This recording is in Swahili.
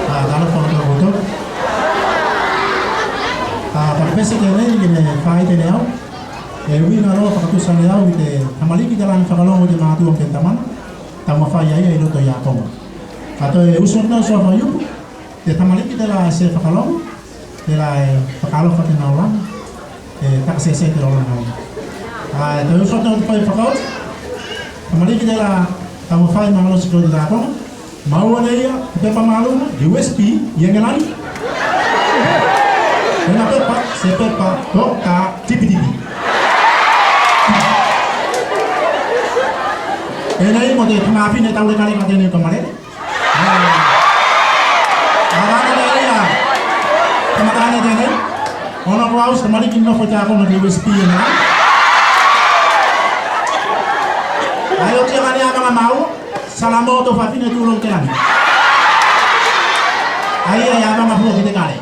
Dalam foto foto. Pagpesa kene gini fai tenau. Ewi naro pakatusan yao ite hamaliki dalam fakalong de matu ang tentaman. Tama fai ya ilo to yakong. Ato usot na so fayu. Te hamaliki dalam se fakalong. Dalam fakalong fatinaulan. Tak sese te orang hau. Te usot na fai fakal. Hamaliki dalam tama fai mangalo siklo yakong. Mau ada ya, kita pemalu USP yang lain. Kenapa Pak? Sepepa Dokta TPTP. Ini mau deh, maafin ya tahu kali ini kemarin. Apa ada ya? Kemarin ada ni. Orang Paus kemarin kita foto aku di USP yang lain. Ayo jangan ya kalau mau. Salam auto fatin itu ulung kelan. Ayah ya abang apa kita kali.